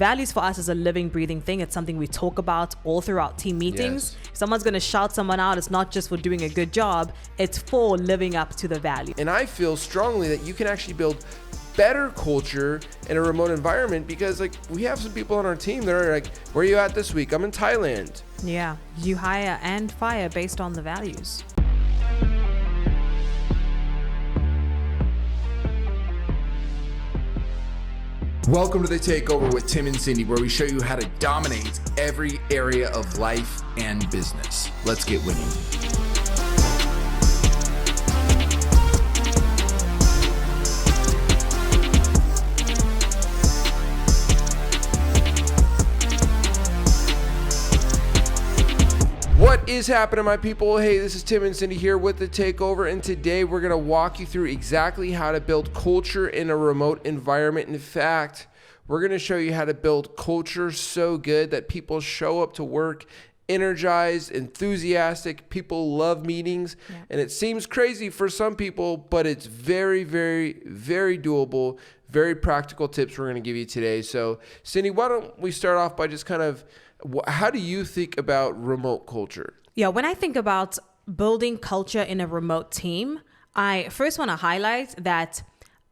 values for us is a living, breathing thing. It's something we talk about all throughout team meetings. If someone's going to shout someone out, it's not just for doing a good job, it's for living up to the value. And I feel strongly that you can actually build better culture in a remote environment, because like we have some people on our team that are like, where are you at this week? I'm in Thailand. Yeah, you hire and fire based on the values. Welcome to the Takeover with Tim and Cindy, where we show you how to dominate every area of life and business. Let's get winning. What is happening, my people? Hey, this is Tim and Cindy here with the Takeover, and today we're going to walk you through exactly how to build culture in a remote environment. In fact, we're going to show you how to build culture so good that people show up to work energized, enthusiastic. People love meetings, and it seems crazy for some people, but it's very, very, very doable. Very practical tips we're going to give you today. So, Cindy, why don't we start off by just kind of, how do you think about remote culture? Yeah, when I think about building culture in a remote team, I first want to highlight that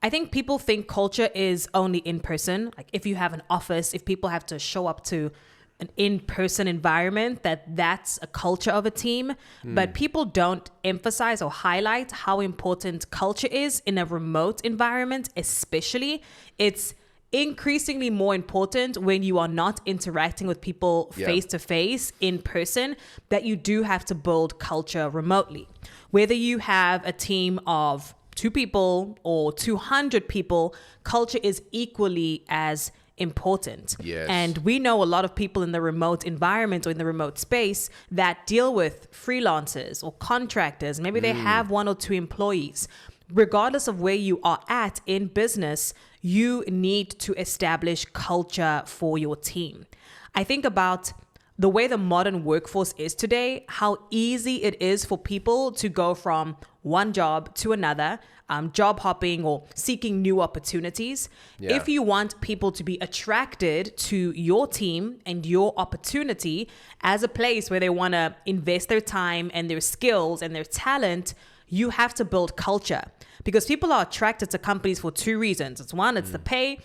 I think people think culture is only in person. Like if you have an office, if people have to show up to an in-person environment, that's a culture of a team. But people don't emphasize or highlight how important culture is in a remote environment, especially. It's increasingly more important when you are not interacting with people face to face in person, that you do have to build culture remotely. Whether you have a team of 2 people or 200 people, culture is equally as important. Yes. And we know a lot of people in the remote environment or in the remote space that deal with freelancers or contractors. Maybe they have 1 or 2 employees. Regardless of where you are at in business, you need to establish culture for your team. I think about the way the modern workforce is today, how easy it is for people to go from one job to another, job hopping or seeking new opportunities. Yeah. If you want people to be attracted to your team and your opportunity as a place where they want to invest their time and their skills and their talent, you have to build culture, because people are attracted to companies for 2 reasons. It's 1, it's the pay.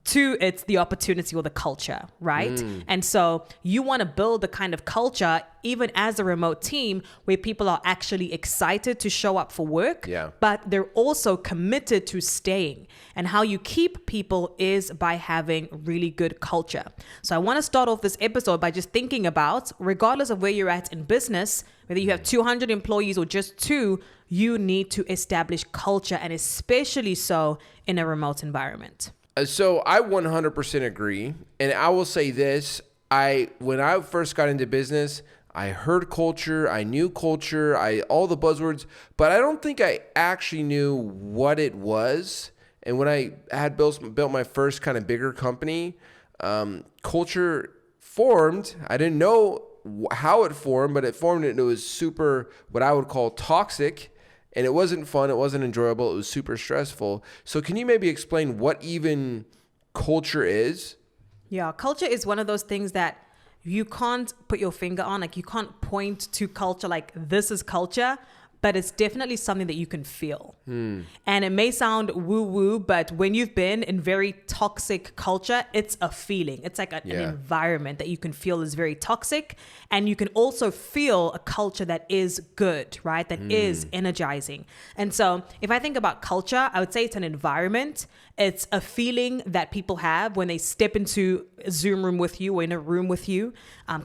2, it's the opportunity or the culture, right? And so you want to build the kind of culture, even as a remote team, where people are actually excited to show up for work, but they're also committed to staying. And how you keep people is by having really good culture. So I want to start off this episode by just thinking about, regardless of where you're at in business, whether you have 200 employees or just 2, you need to establish culture, and especially so in a remote environment. So I 100% agree. And I will say this, when I first got into business, I heard culture, I knew culture, all the buzzwords, but I don't think I actually knew what it was. And when I had built my first kind of bigger company, culture formed. I didn't know how it formed, but it formed, and it was super, what I would call toxic. And it wasn't fun. It wasn't enjoyable. It was super stressful. So can you maybe explain what even culture is? Yeah, culture is one of those things that you can't put your finger on. Like you can't point to culture like this is culture, but it's definitely something that you can feel. And it may sound woo-woo, but when you've been in very toxic culture, it's a feeling. It's like an environment that you can feel is very toxic. And you can also feel a culture that is good, right? That is energizing. And so if I think about culture, I would say it's an environment. It's a feeling that people have when they step into a Zoom room with you or in a room with you.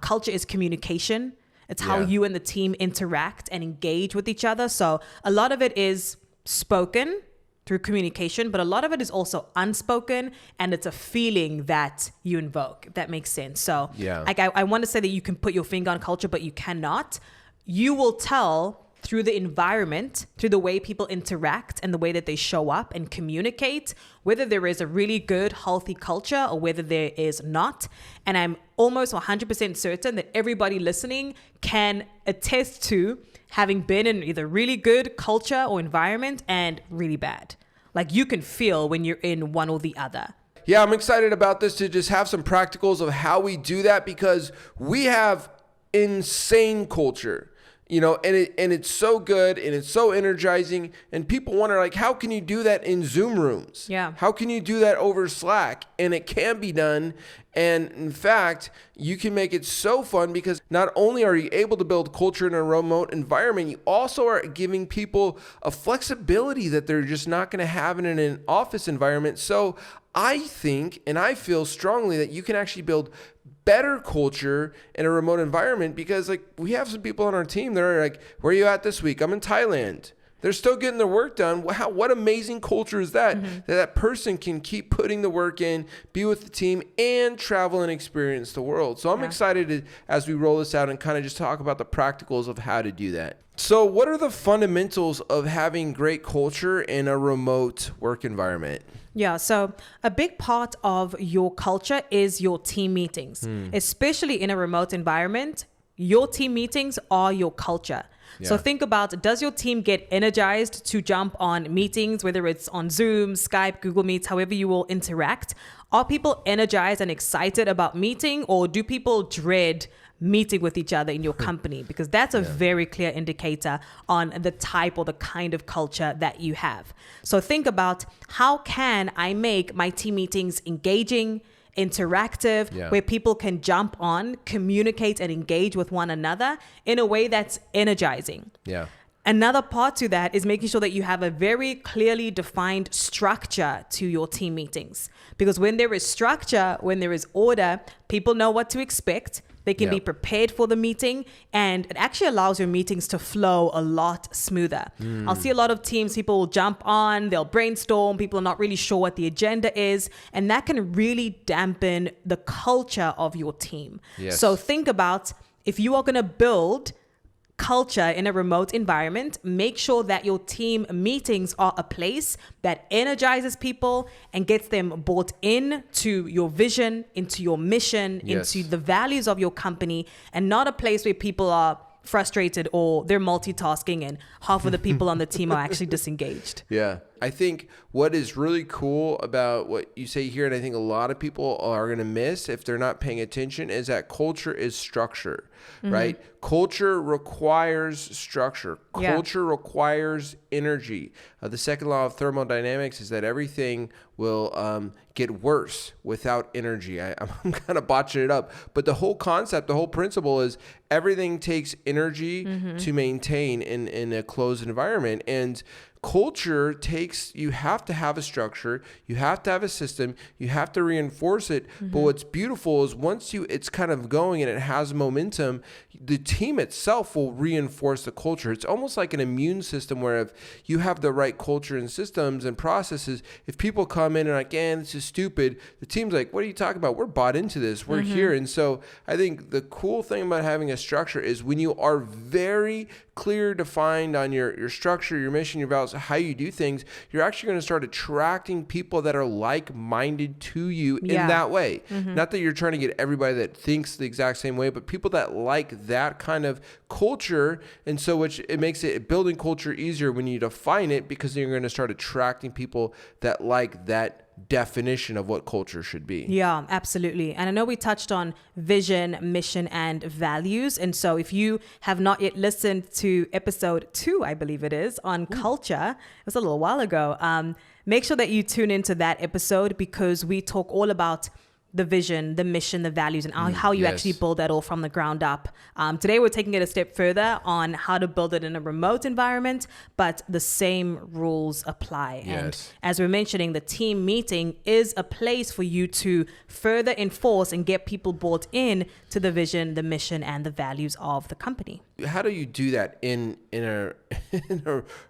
Culture is communication. It's how you and the team interact and engage with each other. So a lot of it is spoken through communication, but a lot of it is also unspoken, and it's a feeling that you invoke, if that makes sense. So like I want to say that you can put your finger on culture, but you cannot. You will tell through the environment, through the way people interact and the way that they show up and communicate, whether there is a really good, healthy culture or whether there is not. And I'm almost 100% certain that everybody listening can attest to having been in either really good culture or environment and really bad. Like you can feel when you're in one or the other. Yeah, I'm excited about this to just have some practicals of how we do that, because we have insane culture. And it's so good and it's so energizing, and people wonder, like, how can you do that in Zoom rooms? Yeah. How can you do that over Slack? And it can be done. And in fact, you can make it so fun, because not only are you able to build culture in a remote environment, you also are giving people a flexibility that they're just not going to have in an office environment. So I think, and I feel strongly, that you can actually build better culture in a remote environment, because like we have some people on our team that are like, where are you at this week? I'm in Thailand. They're still getting their work done. Wow, what amazing culture is that? That person can keep putting the work in, be with the team, and travel and experience the world. So I'm excited as we roll this out and kind of just talk about the practicals of how to do that. So what are the fundamentals of having great culture in a remote work environment? Yeah, so a big part of your culture is your team meetings, especially in a remote environment. Your team meetings are your culture. Yeah. So think about, does your team get energized to jump on meetings, whether it's on Zoom, Skype, Google Meets, however you will interact? Are people energized and excited about meeting, or do people dread meeting with each other in your company? Because that's a very clear indicator on the type or the kind of culture that you have. So think about, how can I make my team meetings engaging, interactive, where people can jump on, communicate, and engage with one another in a way that's energizing. Yeah. Another part to that is making sure that you have a very clearly defined structure to your team meetings. Because when there is structure, when there is order, people know what to expect. They can be prepared for the meeting, and it actually allows your meetings to flow a lot smoother. I'll see a lot of teams, people will jump on, they'll brainstorm, people are not really sure what the agenda is, and that can really dampen the culture of your team. Yes. So think about, if you are going to build culture in a remote environment, make sure that your team meetings are a place that energizes people and gets them bought in to your vision, into your mission, into the values of your company, and not a place where people are frustrated or they're multitasking and half of the people on the team are actually disengaged. Yeah. I think what is really cool about what you say here, and I think a lot of people are going to miss if they're not paying attention, is that culture is structure, right? Culture requires structure. Culture requires energy. The second law of thermodynamics is that everything will get worse without energy. I'm kind of botching it up, but the whole concept, the whole principle is everything takes energy to maintain in a closed environment. And culture takes, you have to have a structure, you have to have a system, you have to reinforce it. But what's beautiful is once it's kind of going and it has momentum, the team itself will reinforce the culture. It's almost like an immune system, where if you have the right culture and systems and processes, if people come in and are like, this is stupid, the team's like, what are you talking about? We're bought into this. We're here. And so I think the cool thing about having a structure is when you are very clear, defined on your structure, your mission, your values, how you do things, you're actually going to start attracting people that are like-minded to you in that way. Not that you're trying to get everybody that thinks the exact same way, but people that like that kind of culture. And so which it makes it building culture easier when you define it, because then you're going to start attracting people that like that definition of what culture should be. Yeah, absolutely. And I know we touched on vision, mission, and values. And so if you have not yet listened to episode 2, I believe it is, on culture, it was a little while ago, make sure that you tune into that episode, because we talk all about the vision, the mission, the values, and how you actually build that all from the ground up. Today, we're taking it a step further on how to build it in a remote environment, but the same rules apply. And as we're mentioning, the team meeting is a place for you to further enforce and get people bought in to the vision, the mission, and the values of the company. How do you do that in a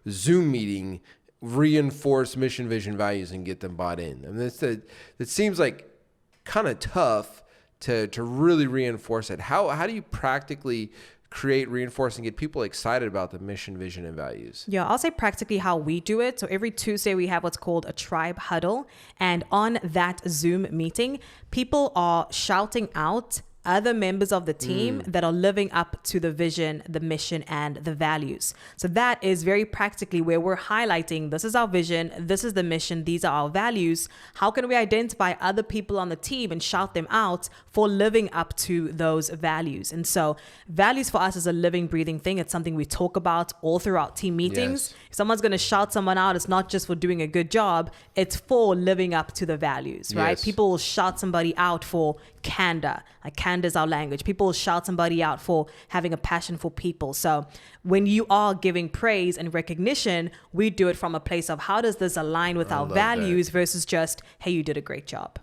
Zoom meeting? Reinforce mission, vision, values, and get them bought in. I mean, it seems like kind of tough to really reinforce it. How do you practically create, reinforce, and get people excited about the mission, vision, and values? Yeah, I'll say practically how we do it. So every Tuesday we have what's called a tribe huddle. And on that Zoom meeting, people are shouting out other members of the team that are living up to the vision, the mission, and the values. So that is very practically where we're highlighting, this is our vision, this is the mission, these are our values. How can we identify other people on the team and shout them out for living up to those values? And so values for us is a living, breathing thing. It's something we talk about all throughout team meetings. Yes. If someone's going to shout someone out, it's not just for doing a good job, it's for living up to the values, right? Yes. People will shout somebody out for candor. Like candor is our language. People will shout somebody out for having a passion for people. So when you are giving praise and recognition, we do it from a place of how does this align with our values versus just, hey, you did a great job.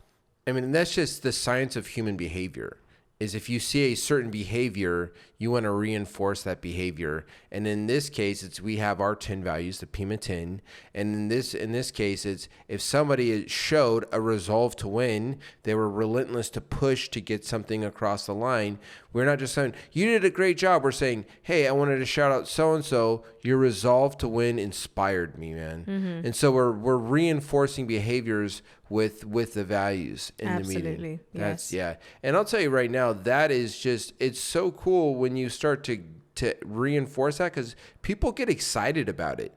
I mean, that's just the science of human behavior. Is if you see a certain behavior, you want to reinforce that behavior. And in this case, we have our 10 values, the PIMA 10. And in this case, it's if somebody showed a resolve to win, they were relentless to push to get something across the line. We're not just saying, you did a great job. We're saying, hey, I wanted to shout out so-and-so. Your resolve to win inspired me, man. Mm-hmm. And so we're reinforcing behaviors with the values in the meeting. Absolutely. That's, yes. yeah. And I'll tell you right now, that is just, it's so cool when you start to reinforce that, because people get excited about it.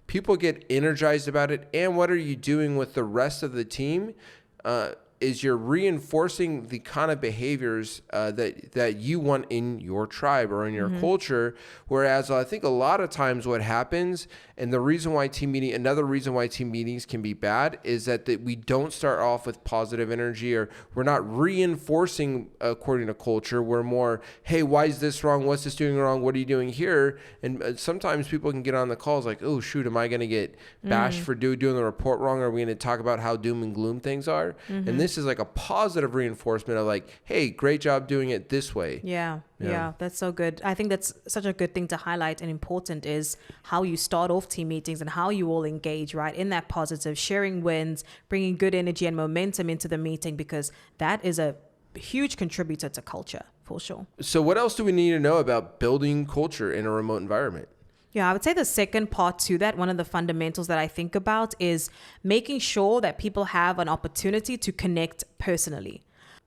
People get energized about it. And what are you doing with the rest of the team? Is you're reinforcing the kind of behaviors that you want in your tribe or in your culture. Whereas I think a lot of times what happens, and the reason why another reason why team meetings can be bad is that we don't start off with positive energy, or we're not reinforcing according to culture. We're more, hey, why is this wrong? What's this doing wrong? What are you doing here? And sometimes people can get on the calls like, oh, shoot, am I going to get bashed for doing the report wrong? Are we going to talk about how doom and gloom things are? And this is like a positive reinforcement of like, hey, great job doing it this way. Yeah, that's so good. I think that's such a good thing to highlight, and important is how you start off team meetings and how you all engage, right, in that positive, sharing wins, bringing good energy and momentum into the meeting, because that is a huge contributor to culture for sure. So what else do we need to know about building culture in a remote environment? Yeah, I would say the second part to that, one of the fundamentals that I think about is making sure that people have an opportunity to connect personally.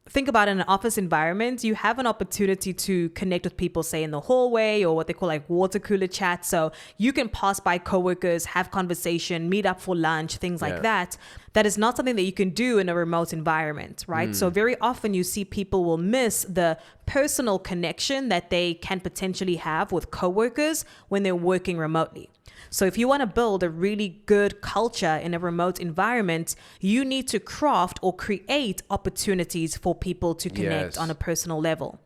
Think about in an office environment, you have an opportunity to connect with people, say in the hallway or what they call like water cooler chat. So you can pass by coworkers, have conversation, meet up for lunch, things like that. That is not something that you can do in a remote environment, right? So very often you see people will miss the personal connection that they can potentially have with coworkers when they're working remotely. So if you want to build a really good culture in a remote environment, you need to craft or create opportunities for people to connect on a personal level.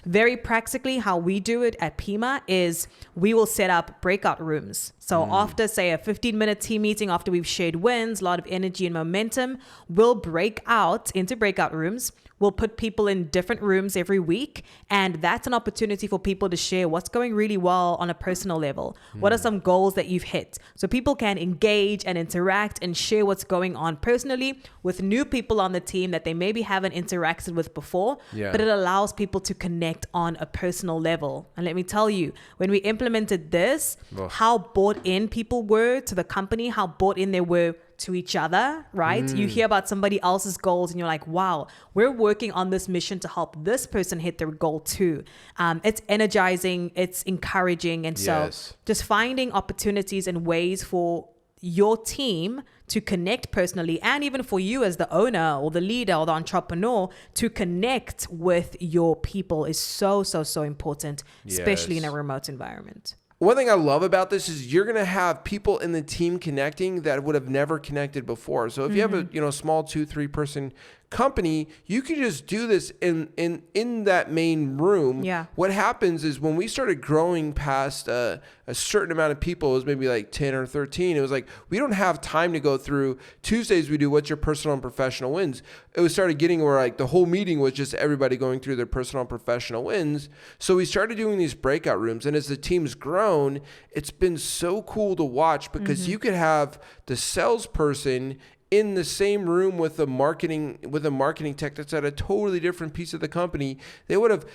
Very practically, how we do it at PIMA is we will set up breakout rooms. So after, say, a 15-minute team meeting, after we've shared wins, a lot of energy and momentum, we'll break out into breakout rooms. We'll put people in different rooms every week. And that's an opportunity for people to share what's going really well on a personal level. What are some goals that you've hit? So people can engage and interact and share what's going on personally with new people on the team that they maybe haven't interacted with before. But it allows people to connect on a personal level. And let me tell you, when we implemented this, how bought in people were to the company, how bought in they were to each other, right? You hear about somebody else's goals and you're like, wow, we're working on this mission to help this person hit their goal too. It's energizing, it's encouraging. And so just finding opportunities and ways for your team to connect personally, and even for you as the owner or the leader or the entrepreneur to connect with your people is so important, especially in a remote environment. One thing I love about this is you're going to have people in the team connecting that would have never connected before. So if you have a small 2-3 person company, you can just do this in that main room. What happens is when we started growing past a certain amount of people, it was maybe like 10 or 13. It was like, we don't have time to go through Tuesdays. We do what's your personal and professional wins. It was started getting where like the whole meeting was just everybody going through their personal and professional wins. So we started doing these breakout rooms, and as the team's grown, it's been so cool to watch because you could have the salesperson in the same room with a marketing tech that's at a totally different piece of the company, they would have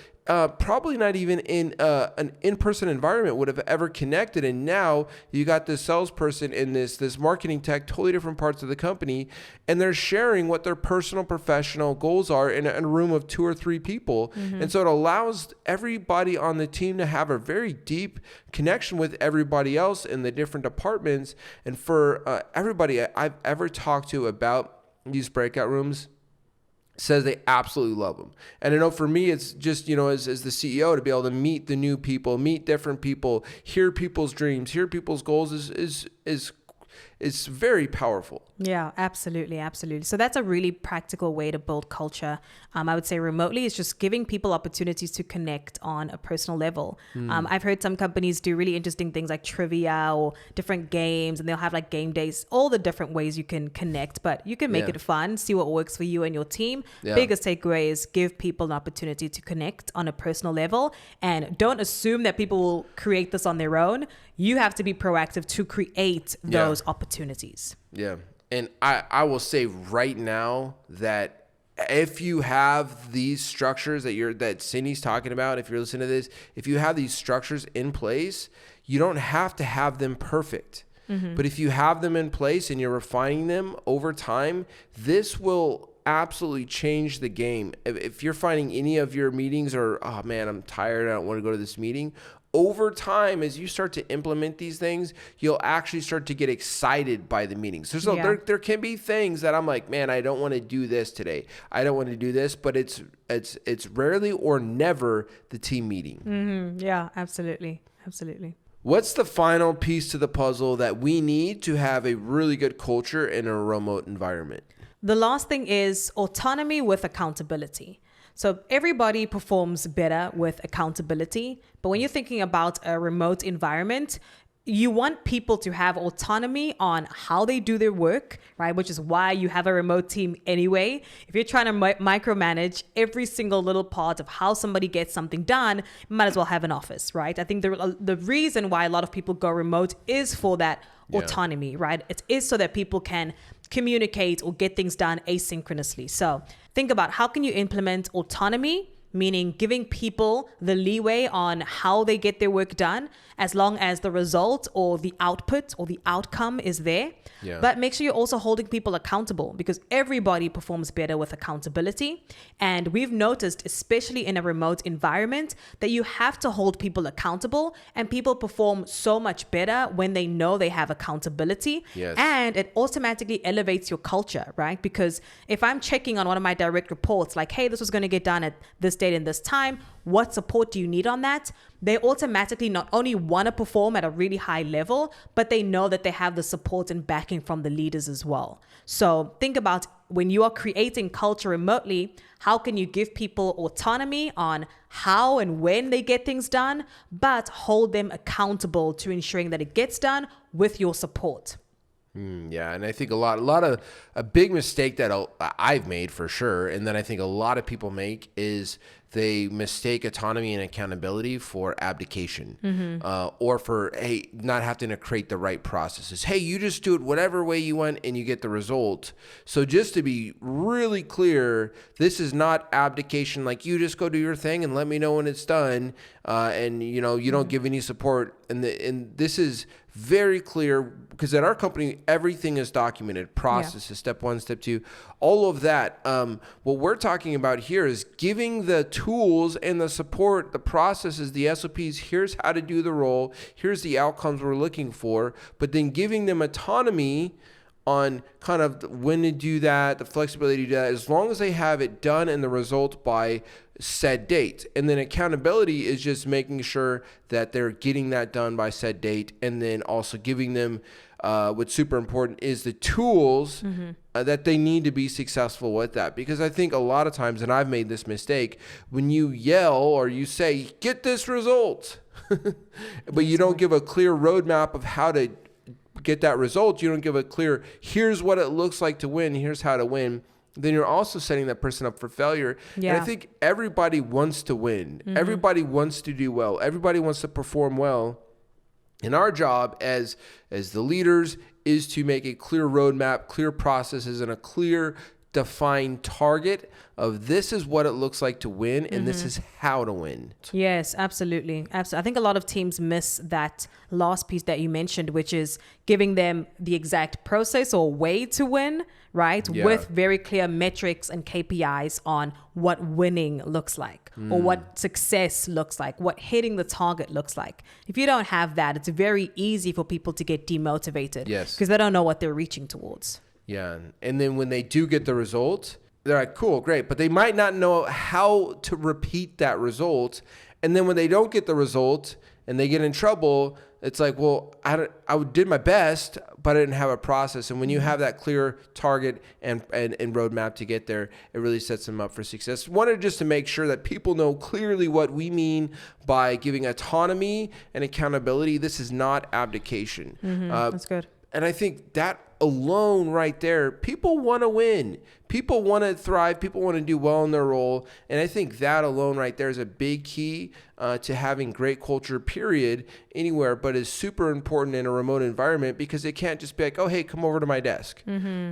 probably not even in an in-person environment would have ever connected. And now you got this salesperson in this marketing tech, totally different parts of the company, and they're sharing what their personal professional goals are in a room of 2 or 3 people. And so it allows everybody on the team to have a very deep connection with everybody else in the different departments. And for everybody I've ever talked to about these breakout rooms says they absolutely love them. And I know for me, it's just, as the CEO, to be able to meet the new people, meet different people, hear people's dreams, hear people's goals is very powerful. Yeah, absolutely. Absolutely. So that's a really practical way to build culture. I would say remotely is just giving people opportunities to connect on a personal level. I've heard some companies do really interesting things like trivia or different games, and they'll have like game days, all the different ways you can connect, but you can make it fun, see what works for you and your team. Biggest takeaway is give people an opportunity to connect on a personal level, and don't assume that people will create this on their own. You have to be proactive to create those opportunities. Yeah. And I will say right now that if you have these structures that Cindy's talking about, if you're listening to this, if you have these structures in place, you don't have to have them perfect. But if you have them in place and you're refining them over time, this will absolutely change the game. If you're finding any of your meetings or, oh man, I'm tired, I don't want to go to this meeting, over time, as you start to implement these things, you'll actually start to get excited by the meetings. There can be things that I'm like, man, I don't want to do this today. I don't want to do this, but it's rarely or never the team meeting. Yeah, absolutely. Absolutely. What's the final piece to the puzzle that we need to have a really good culture in a remote environment? The last thing is autonomy with accountability. So everybody performs better with accountability. But when you're thinking about a remote environment, you want people to have autonomy on how they do their work, right? Which is why you have a remote team anyway. If you're trying to micromanage every single little part of how somebody gets something done, you might as well have an office, right? I think the reason why a lot of people go remote is for that autonomy, right? It is so that people can communicate or get things done asynchronously. So think about how can you implement autonomy, meaning giving people the leeway on how they get their work done, as long as the result or the output or the outcome is there. Yeah. But make sure you're also holding people accountable, because everybody performs better with accountability. And we've noticed, especially in a remote environment, that you have to hold people accountable, and people perform so much better when they know they have accountability. Yes. And it automatically elevates your culture, right? Because if I'm checking on one of my direct reports, like, hey, this was going to get done at this date and this time, what support do you need on that? They automatically not only want to perform at a really high level, but they know that they have the support and backing from the leaders as well. So think about when you are creating culture remotely, how can you give people autonomy on how and when they get things done, but hold them accountable to ensuring that it gets done with your support? Yeah, and I think a big mistake that I've made for sure, and that I think a lot of people make, is they mistake autonomy and accountability for abdication, or for, hey, not having to create the right processes. Hey, you just do it whatever way you want and you get the result. So just to be really clear, this is not abdication, like you just go do your thing and let me know when it's done, and you don't give any support. And this is very clear, because at our company, everything is documented, processes, step 1, step 2, all of that. What we're talking about here is giving the tools and the support, the processes, the SOPs. Here's how to do the role. Here's the outcomes we're looking for, but then giving them autonomy on kind of when to do that, the flexibility to do that, as long as they have it done and the result by said date. And then accountability is just making sure that they're getting that done by said date, and then also giving them what's super important is the tools that they need to be successful with that. Because I think a lot of times, and I've made this mistake, when you yell or you say, get this result, but you don't give a clear roadmap of how to get that result, you don't give a clear, here's what it looks like to win, here's how to win, then you're also setting that person up for failure. And I think everybody wants to win. Everybody wants to do well. Everybody wants to perform well. And our job as the leaders is to make a clear roadmap, clear processes, and a clear defined target of this is what it looks like to win and this is how to win. Yes, absolutely. Absolutely. I think a lot of teams miss that last piece that you mentioned, which is giving them the exact process or way to win, right? Yeah. With very clear metrics and KPIs on what winning looks like or what success looks like, what hitting the target looks like. If you don't have that, it's very easy for people to get demotivated because they don't know what they're reaching towards. Yeah. And then when they do get the result, they're like, cool, great. But they might not know how to repeat that result. And then when they don't get the result and they get in trouble, it's like, well, I did my best, but I didn't have a process. And when you have that clear target and roadmap to get there, it really sets them up for success. Wanted just to make sure that people know clearly what we mean by giving autonomy and accountability. This is not abdication. That's good. And I think that alone right there, people want to win. People want to thrive. People want to do well in their role. And I think that alone right there is a big key to having great culture, period, anywhere, but is super important in a remote environment because it can't just be like, oh, hey, come over to my desk.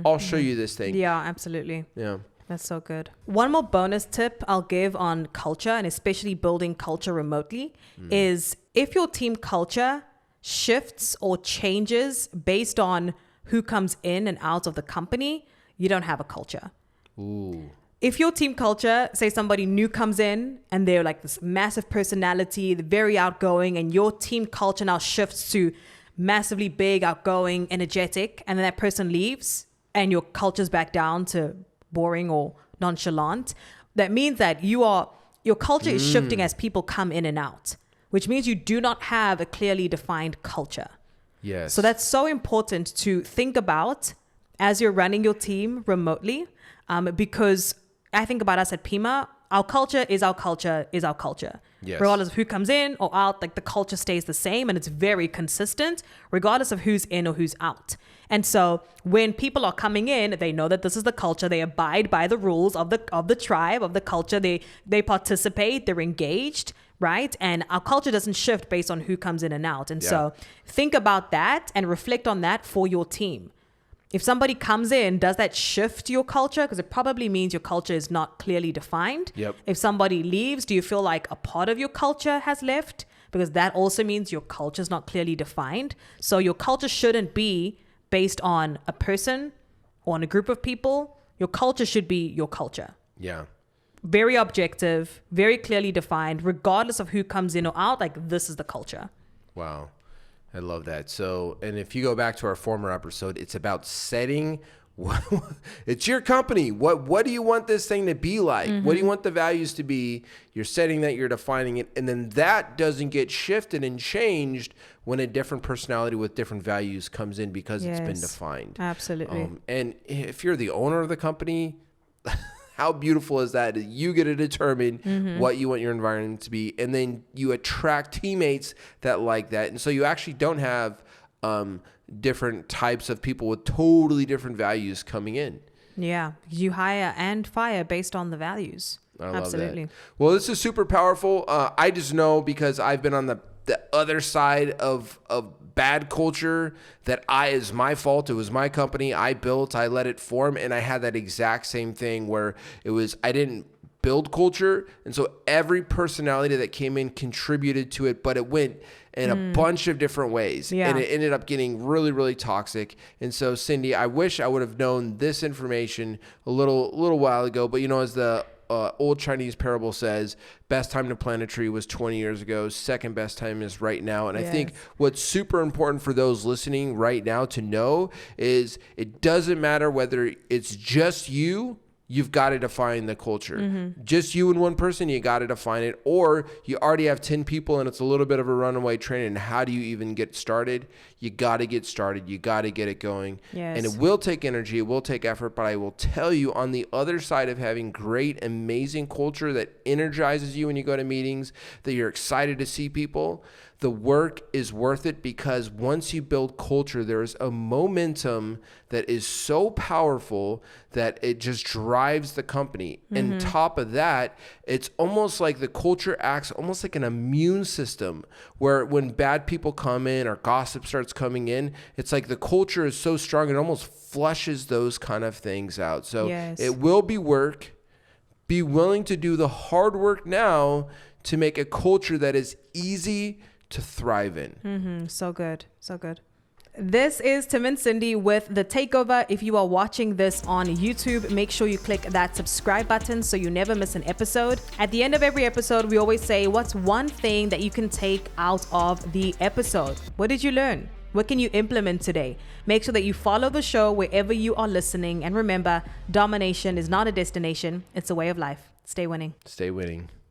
I'll show you this thing. Yeah, absolutely. Yeah. That's so good. One more bonus tip I'll give on culture, and especially building culture remotely, is if your team culture shifts or changes based on who comes in and out of the company, you don't have a culture. Ooh. If your team culture, say somebody new comes in and they're like this massive personality, they're very outgoing, and your team culture now shifts to massively big, outgoing, energetic, and then that person leaves and your culture's back down to boring or nonchalant, that means that your culture is shifting as people come in and out, which means you do not have a clearly defined culture. Yes. So that's so important to think about as you're running your team remotely, because I think about us at Pima, our culture is our culture is our culture. Yes. Regardless of who comes in or out, like the culture stays the same and it's very consistent regardless of who's in or who's out. And so when people are coming in, they know that this is the culture. They abide by the rules of the tribe, of the culture. They participate, they're engaged, right? And our culture doesn't shift based on who comes in and out. And so think about that and reflect on that for your team. If somebody comes in, does that shift your culture? Because it probably means your culture is not clearly defined. Yep. If somebody leaves, do you feel like a part of your culture has left? Because that also means your culture is not clearly defined. So your culture shouldn't be based on a person or on a group of people. Your culture should be your culture. Yeah. Very objective, very clearly defined, regardless of who comes in or out. Like, this is the culture. Wow. I love that. So, and if you go back to our former episode, it's about setting it's your company. What do you want this thing to be like? What do you want the values to be? You're setting that, you're defining it. And then that doesn't get shifted and changed when a different personality with different values comes in because it's been defined. Absolutely. And if you're the owner of the company, how beautiful is that? You get to determine what you want your environment to be. And then you attract teammates that like that. And so you actually don't have different types of people with totally different values coming in. Yeah. You hire and fire based on the values. I love Absolutely. that. Well, this is super powerful. I just know because I've been on the other side of bad culture that is my fault. It was my company. I built, I let it form. And I had that exact same thing where I didn't build culture. And so every personality that came in contributed to it, but it went in a bunch of different ways. Yeah. And it ended up getting really, really toxic. And so, Cindy, I wish I would have known this information a little while ago. But, as the old Chinese parable says, best time to plant a tree was 20 years ago. Second best time is right now. And I think what's super important for those listening right now to know is it doesn't matter whether it's just you've got to define the culture. Just you and one person, you got to define it. Or you already have 10 people and it's a little bit of a runaway train. And how do you even get started? You got to get started. You got to get it going. Yes. And it will take energy. It will take effort. But I will tell you, on the other side of having great, amazing culture that energizes you when you go to meetings, that you're excited to see people, the work is worth it, because once you build culture, there's a momentum that is so powerful that it just drives the company. And top of that, it's almost like the culture acts almost like an immune system, where when bad people come in or gossip starts coming in, it's like the culture is so strong, it almost flushes those kind of things out. So it will be work. Be willing to do the hard work now to make a culture that is easy to thrive in. So good. So good. This is Tim and Cindy with The Takeover. If you are watching this on YouTube, make sure you click that subscribe button so you never miss an episode. At the end of every episode, we always say, what's one thing that you can take out of the episode? What did you learn? What can you implement today? Make sure that you follow the show wherever you are listening. And remember, domination is not a destination. It's a way of life. Stay winning. Stay winning.